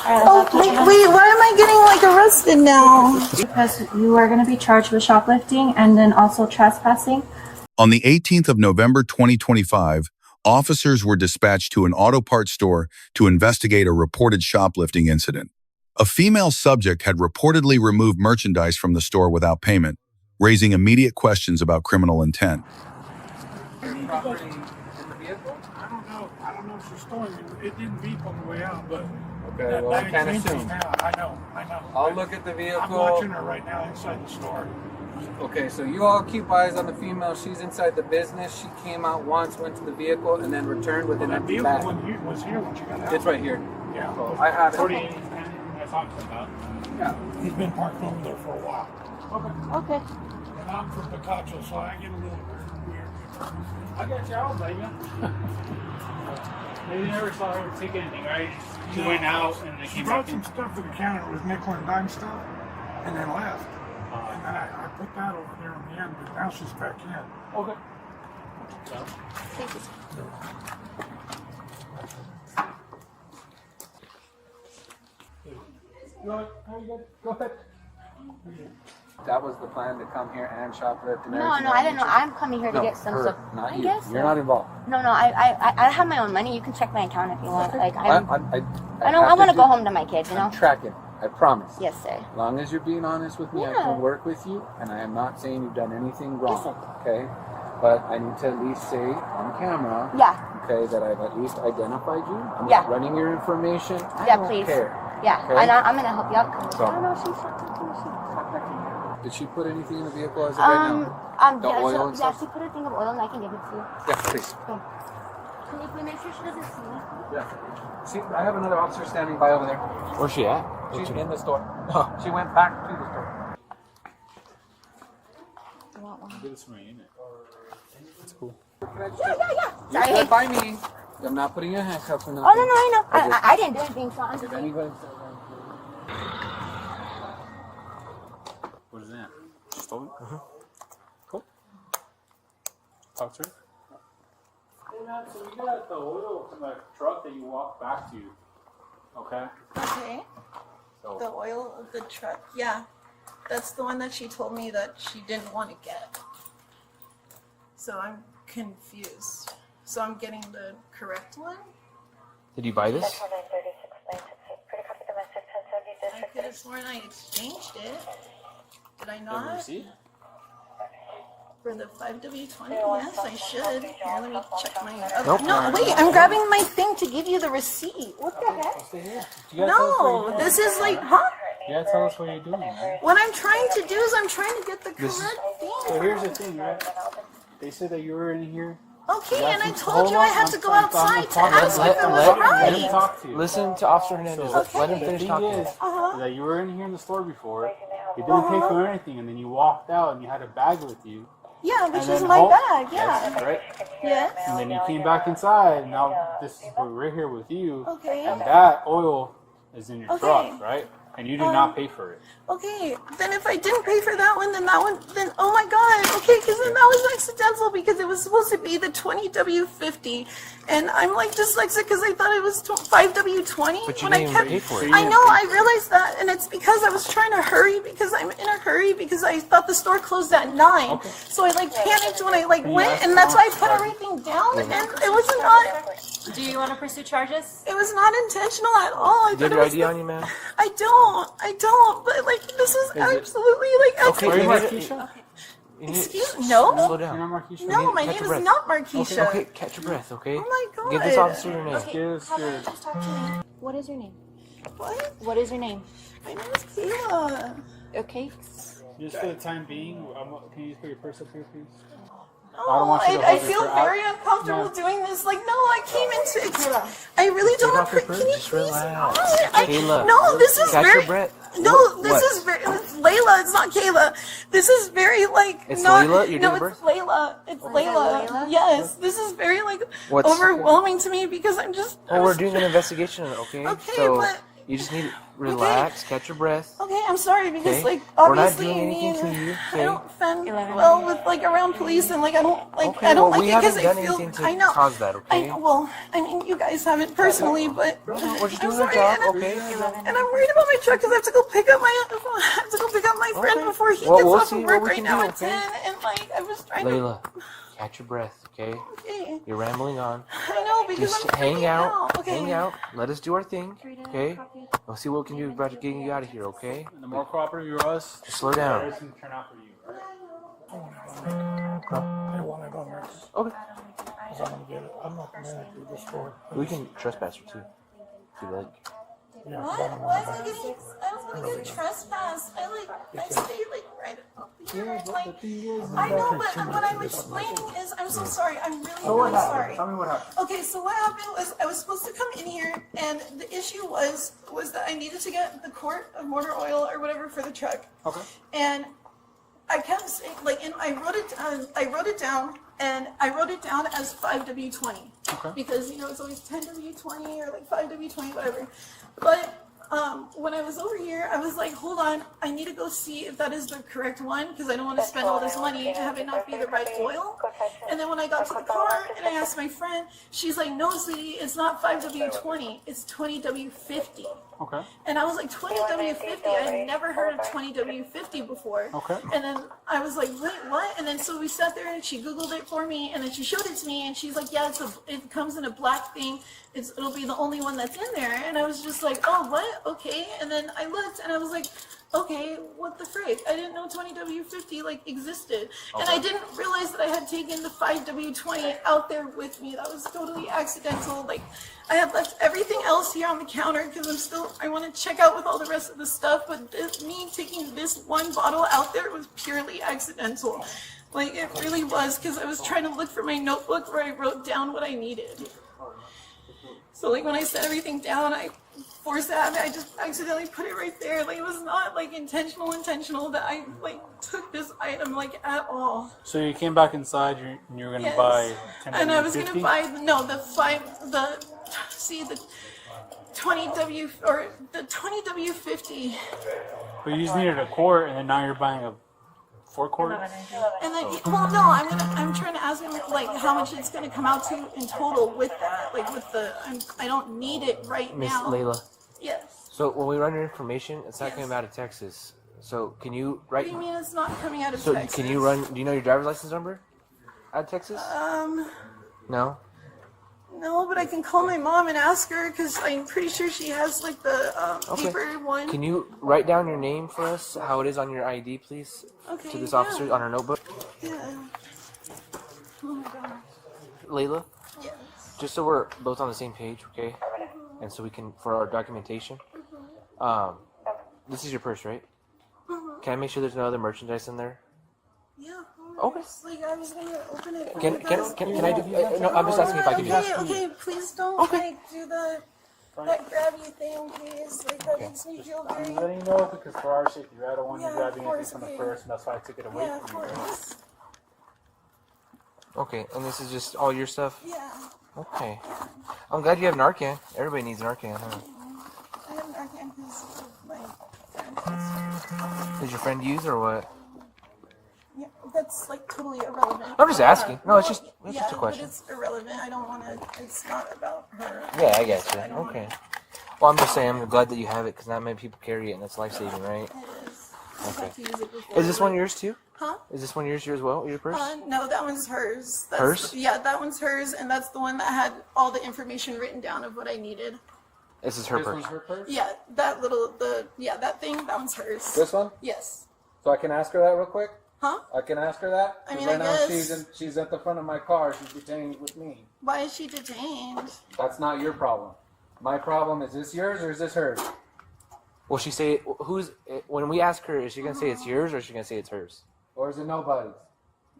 Oh, wait, why am I getting like arrested now? Because you are going to be charged with shoplifting and then also trespassing. On the 18th of November 2025, officers were dispatched to an auto parts store to investigate a reported shoplifting incident. A female subject had reportedly removed merchandise from the store without payment, raising immediate questions about criminal intent. Property in the vehicle? I don't know if she's storing it. It didn't beep on the way out, but okay, well, I can't assume. Now. I know. I'll look at the vehicle. I'm watching her right now inside the store. Okay, so you all keep eyes on the female. She's inside the business. She came out once, went to the vehicle, and then returned with an empty bag. Was here when she got out. It's right here. Yeah. So I have it. 48 I talked about. Yeah. He's been parked over there for a while. Okay. And I'm from Picacho, so I get a little weird. I got you out, baby. They never saw her take anything, right? She went out and they She came brought back some in. stuff to the counter. It was nickel and dime stuff, and then left. And then I put that over there on the end, but now she's back in. Okay. Thank you. Go ahead. That was the plan to come here and shoplift and No, everything. I didn't know. I'm coming here to get some stuff. Not I you. guess You're so. not involved. No, I have my own money. You can check my account if you want. Like I have want to do- go home to my kids. You know. I'm tracking. I promise. Yes, sir. As long as you're being honest with me, I Yeah. can work with you, and I am not saying you've done anything wrong. Yes, sir. Okay, but I need to at least say on camera. Yeah. Okay, that I've at least identified you. I'm Yeah. not running your information. I Yeah, don't please. care. Yeah. Okay. And I'm gonna help you out. So- I don't know. She's shoplifting. Did she put anything in the vehicle as of right now? The Yeah, oil so, and yeah, stuff? she put a thing of oil and I can give it to you. Yeah, please. Okay. Can you please make sure she doesn't see me? Yeah. See, I have another officer standing by over there. Where's she at? She's in the store. She went back to the store. You want one? Get this for me, ain't it? It's cool. Yeah. You're Sorry. good by me. I'm not putting your handcuffs or nothing. Oh no, I know. I didn't do anything. So I'm If just. anybody What is that? Stolen? Cool. Talk to her. Hey man, so you got the oil from the truck that you walked back to. Okay? Okay. So, The oil of the truck. Yeah. That's the one that she told me that she didn't want to get. So I'm confused. So I'm getting the correct one? Did you buy this? I could have sworn I exchanged it. Did I you have a not? receipt? For the 5W20? Yes, I should. Here, let me check my... Nope. No, wait, I'm grabbing my thing to give you the receipt. What the heck? Stay here. You gotta tell us what No, you're this doing. is like, huh? You gotta tell us what you're doing, man. What I'm trying to do is I'm trying to get the correct So thing. here's the thing, right? They said that you were in here. Okay, and I told Hold you on, I had to go I'm outside to talking. ask if it was Let him Let him right. talk to you. Listen to Officer Hernandez. Let him The finish thing talking. is Uh-huh. that you were in here in the store before. You didn't pay for anything, and then you walked out and you had a bag with you. Yeah, which And is then my hold- bag, yeah. Yes, right? Yes. And then you came back inside, and now this is we're here with you. Okay. And that oil is in your Okay. truck, right? And you did not pay for it. Okay, then if I didn't pay for that one, then oh my god, okay, because then that was accidental because it was supposed to be the 20W50, and I'm like dyslexic because I thought it was 5W20. But you when didn't I kept, pay for it. I know, I realized that, and it's because I was trying to hurry because I'm in a hurry because I thought the store closed at 9. Okay. So I like panicked when I like you went, ask and that's why I put for- everything down, and it was not. Do you want to pursue charges? It was not intentional at all. I Do you thought have it your was ID on you, man? I don't, but like this is absolutely like Okay, Are you you absolutely. need to- Marquisha? you need- Excuse me, no? Slow You're down. not Marquisha? No, my catch name your is breath. not Marquisha. Okay, catch your breath, okay? Oh my god. Give this officer your name. Just give us your... Just talk to me. What is your name? What? What is your name? My name is Kayla. Okay. Just for the time being, can you just put your purse up here, please? Oh, want you to I hold it feel for very uncomfortable No. doing this. Like, no, I came into. I really don't. Take off your purse, Can you just please? relax. Kayla, No, this is catch very. your breath. No, this What? is very. It's Layla. It's not Kayla. This is very like. It's not, Layla? Your No, date of it's Layla. It's Layla. Layla? Yes, this is very like What's- overwhelming to me because I'm just. Well, we're doing an investigation, okay? Okay, So, but You just need to relax, catch your breath. Okay, I'm sorry because Okay. like We're not obviously doing me, anything to you, I okay? don't fend well with like around police and like I don't like Okay, I don't well, like we it because haven't I done feel anything to I know cause that, I okay? know, well I mean you guys haven't personally but We're just I'm doing our sorry, job, and okay? and I'm worried about my truck because I have to go pick up my friend Okay. before he Well, gets we'll off see of what work we right can now do, at okay? 10 and like I was trying Layla, catch your breath, okay? to okay You're rambling on. I know because Just I'm hang freaking out, okay. hang out. Let us do our thing, okay? We'll see what we can do about getting you out of here, okay? And the more cooperative you are us, Just slow the better down. it's gonna turn out for you, right? They want it on record. Okay. Because I'm gonna get it. I'm not the manager of the store. We can trespass you too, if you like. Yeah, What? but I'm Why not is it getting? I don't want to get trespassed. I stay like right up here. Like I know, but what I'm explaining is I'm so sorry. I'm really sorry. Tell me what happened. Okay, so what happened was I was supposed to come in here, and the issue was that I needed to get the quart of motor oil or whatever for the truck. Okay. And I kept saying, like, and I wrote it down, and I wrote it down as 5W20. Okay. Because, you know, it's always 10W20 or like 5W20, whatever. But when I was over here, I was like, hold on, I need to go see if that is the correct one, because I don't want to spend all this money and have it not be the right oil. And then when I got to the car and I asked my friend, she's like, no, sweetie, it's not 5W20, it's 20W50. Okay. And I was like, 20W50? I had never heard of 20W50 before. Okay. And then I was like, wait, what? And then so we sat there and she Googled it for me and then she showed it to me and she's like, yeah, it comes in a black thing. It'll be the only one that's in there. And I was just like, oh, what? Okay. And then I looked and I was like, okay, what the frick? I didn't know 20W50 like existed. And I didn't realize that I had taken the 5W20 out there with me. That was totally accidental. Like I had left everything else here on the counter because I want to check out with all the rest of the stuff, but me taking this one bottle out there was purely accidental. Like it really was, because I was trying to look for my notebook where I wrote down what I needed. So like when I set everything down, I forced that, I just accidentally put it right there. Like it was not like intentional that I like took this item like at all. So you came back inside, and you were gonna Yes. buy 10 And I was W50? gonna buy the 20W or the 20W50. But you just needed a quart, and then now you're buying a 4 quart? And then, well, no, I'm trying to ask him like how much it's gonna come out to in total with that, like with the, I don't need it right Miss now. Layla. Yes. So when we run your information, it's not Yes. coming out of Texas. So can you What write? do you mean it's not coming out of So Texas? can you run? Do you know your driver's license number? Out of Texas? No. No, but I can call my mom and ask her because I'm pretty sure she has like the Okay. paper one. Can you write down your name for us? How it is on your ID, please? Okay, To this yeah. officer on our notebook. Yeah. Oh my god. Layla, Yes. just so we're both on the same page, okay? And so we can, for our documentation. This is your purse, right? Can I make sure there's no other merchandise in there? Yeah. Okay. Like I was gonna open it. for Can you guys. I do? No, I'm just asking if I can do Okay, that. okay, please don't like do that grabby thing, please. Like that makes me feel I'm very. letting you know because for our safety, I don't want you Yeah, of grabbing anything course, from the okay. purse, and that's why I took it away Yeah, of from you. course. Okay, and this is just all your stuff? Yeah, Okay. I'm glad you have Narcan. Everybody needs Narcan, huh? I have Narcan because my friend. Did your friend use or what? Yeah, that's like totally irrelevant. I'm just asking. No, it's just Yeah, a question. but it's irrelevant. I don't want to. It's not about her. Yeah, I get you. I don't Okay. Well, I'm just saying, I'm glad that you have it because not many people carry it and it's life-saving, right? It is. I've had to use it before. Is this one yours too? Huh? Is this one yours as well? Your purse? No, that one's hers. That's, Hers? Yeah, that one's hers, and that's the one that had all the information written down of what I needed. This is her This purse. one's her purse? Yeah, that thing, that one's hers. This one? Yes. So I can ask her that real quick? Huh? I can ask her that? I 'Cause mean, right I now guess. she's at the front of my car. She's detained with me. Why is she detained? That's not your problem. My problem is this yours or is this hers? Will she say when we ask her? Is she gonna say it's yours or is she gonna say it's hers? Or is it nobody's?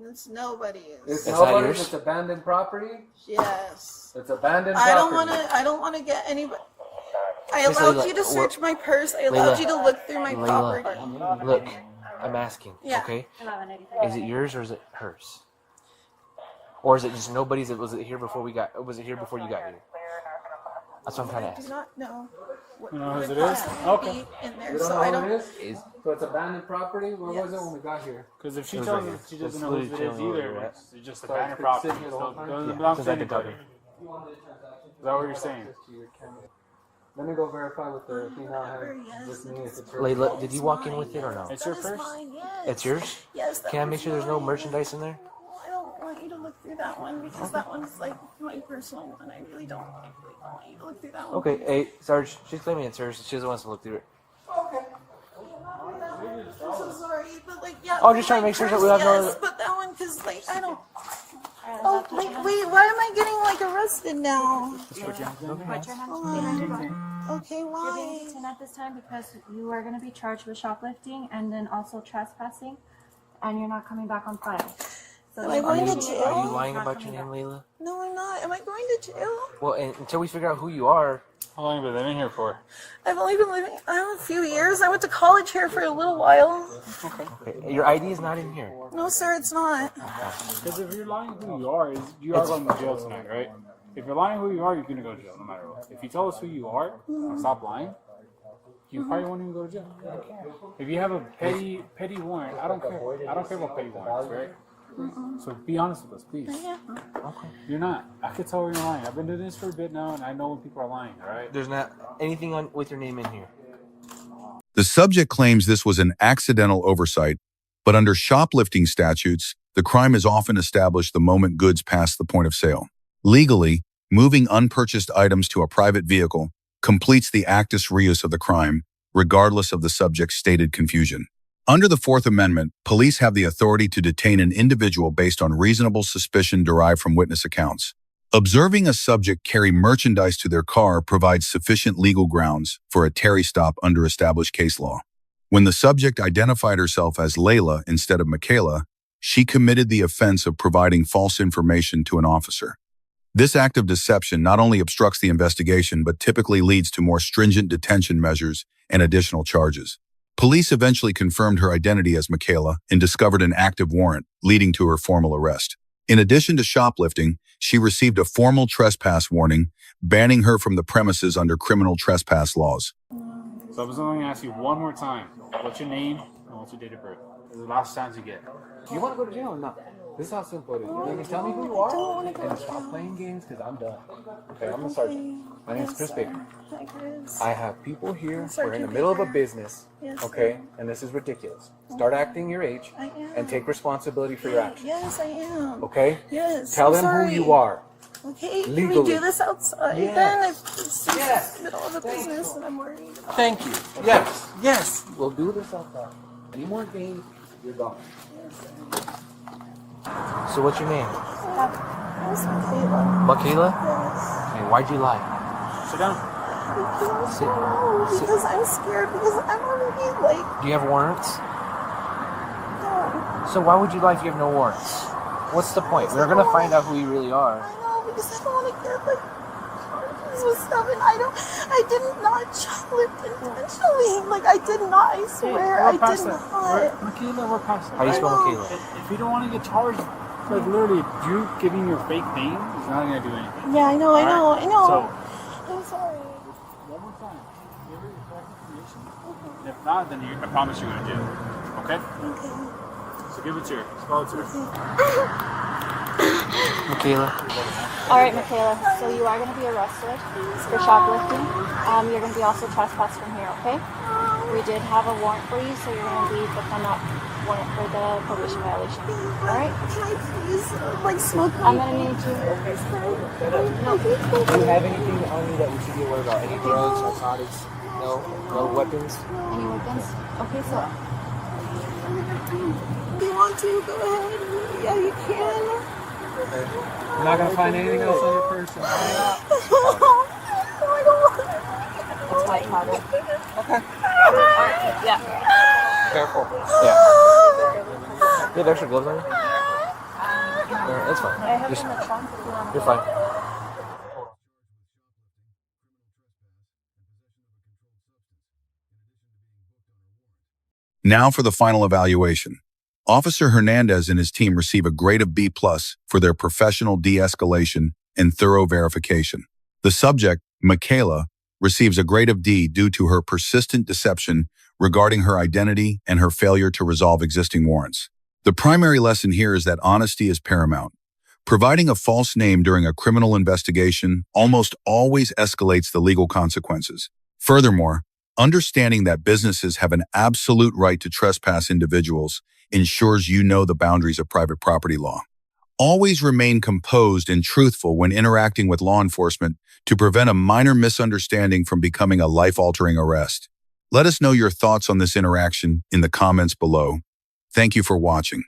It's nobody's. It's It's not nobody's. yours? It's abandoned property. Yes. It's abandoned I property. don't wanna get anybody. I Miss allowed Layla, you to search my purse. I allowed Layla, you to look through my property. Layla, look, I'm asking. Yeah. Okay. Is it yours or is it hers? Or is it just nobody's? Was it here before we got? Was it here before you got here? That's what I'm trying to I do ask. not know what You know whose could it is? possibly Okay. be in there, You don't so know I who don't. it is? So it's abandoned property? Where was it Yes. when we got here? Because if she It was tells right us here. she doesn't It's know who it is literally chilling either, where we're it's just So abandoned it's been property. sitting here the whole So time? doesn't Yeah, belong since to I can tell anybody. you. Is that what you're saying? Let me go verify with the female head. Yes, With me if it's her. Layla, did you walk in with it or no? It's That your is purse? mine, yes. It's yours? Yes. that Can I make one's sure there's no mine. merchandise in there? No, I don't want you to look through that one because that one's like my personal one. I really don't want you to look through that one. Okay, hey, Sarge, she's claiming it's hers. She doesn't want us to look through it. I'm so sorry, but like, yeah. Oh, I'm just trying to make sure that we have no yes, other- but that one, cause like, I don't. Oh, like, wait, why am I getting like arrested now? Put your hands Hold behind your on. back. Okay, You're being why? detained at this time because you are going to be charged with shoplifting and then also trespassing, and you're not coming back on file. So Am I the going to information jail? you're Are you getting is lying not about your coming name, back. Layla? No, I'm not. Am I going to jail? Well, and until we figure out who you are, How long have you been living here for? I've only been living, a few years. I went to college here for a little while. okay, your ID is not in here. No, sir, it's not. Because if you're lying who you are going to jail tonight, right? If you're lying who you are, you're going to go to jail no matter what. If you tell us who you are and stop lying, you probably won't even go to jail. If you have a petty warrant, I don't care. I don't care about petty warrants, right? So be honest with us, please. You're not. I could tell when you're lying. I've been doing this for a bit now, and I know when people are lying, all right? There's not anything on with your name in here. The subject claims this was an accidental oversight, but under shoplifting statutes, the crime is often established the moment goods pass the point of sale. Legally, moving unpurchased items to a private vehicle completes the actus reus of the crime, regardless of the subject's stated confusion. Under the Fourth Amendment, police have the authority to detain an individual based on reasonable suspicion derived from witness accounts. Observing a subject carry merchandise to their car provides sufficient legal grounds for a Terry stop under established case law. When the subject identified herself as Layla instead of Michaela, she committed the offense of providing false information to an officer. This act of deception not only obstructs the investigation, but typically leads to more stringent detention measures and additional charges. Police eventually confirmed her identity as Michaela and discovered an active warrant, leading to her formal arrest. In addition to shoplifting, she received a formal trespass warning, banning her from the premises under criminal trespass laws. So I was only going to ask you one more time. What's your name and what's your date of birth? This is the last chance you get. You want to go to jail or not? This is how simple it is. You can tell me who you are and stop playing games because I'm done. Okay, I'm the sergeant. My name's Chris Baker. Hi, Chris. I have people here. We're in the Sergeant middle of a Baker. business. Yes, Okay, and this is ridiculous. Start acting your age I am. and take responsibility for your actions. Yes, I am. Okay? Yes. Tell I'm them sorry. who you are. Okay, can Legally. we do this outside Yes. then? It's Yes. the middle of a business and I'm worried about. Thank you. Yes. Yes. We'll do this outside. Any more games, you're gone. So what's your name? Yes, Michaela. Michaela? Yes. Okay, why'd you lie? Sit down. Sit. No, Sit. because I'm scared because I'm already like, Do you have warrants? no. So why would you lie if you have no warrants? What's the point? We're gonna find out who you really are. I know, because I don't want to get like charges with stuff and I did not shoplift intentionally. Like I did not, I swear, I did not. Michaela, we're past that. How do you right? spell Michaela? If you don't want to get charged, like literally, you giving your fake name is not going to do anything. Yeah, I know, I know, Alright? I know. So, I'm sorry. one more time. Give her your correct information. And if not, then I promise you're going to jail. Okay? Okay. So give it to her. Spell it to her. Michaela? All right, Michaela. So you are going to be arrested for shoplifting. You're going to be also trespassed from here, okay? We did have a warrant for you, so you're going to be put on that warrant for the probation violation. All right? Can I please, like, smoke I'm going to need you. Do you have anything on you that we should be aware about? Any drugs, narcotics? No? No weapons? Any weapons? Okay, so If you want to, go ahead. Yeah, you can. You're not going to find anything else on your person. I don't want to. it's white powder. Okay. All right. Yeah. Careful. Yeah. You have extra gloves on you? Yeah, that's fine. I have Just, it in the trunk if you want to. you're fine. Now for the final evaluation. Officer Hernandez and his team receive a grade of B+ for their professional de-escalation and thorough verification. The subject, Michaela receives a grade of D due to her persistent deception regarding her identity and her failure to resolve existing warrants. The primary lesson here is that honesty is paramount. Providing a false name during a criminal investigation almost always escalates the legal consequences. Furthermore, understanding that businesses have an absolute right to trespass individuals ensures you know the boundaries of private property law. Always remain composed and truthful when interacting with law enforcement to prevent a minor misunderstanding from becoming a life-altering arrest. Let us know your thoughts on this interaction in the comments below. Thank you for watching.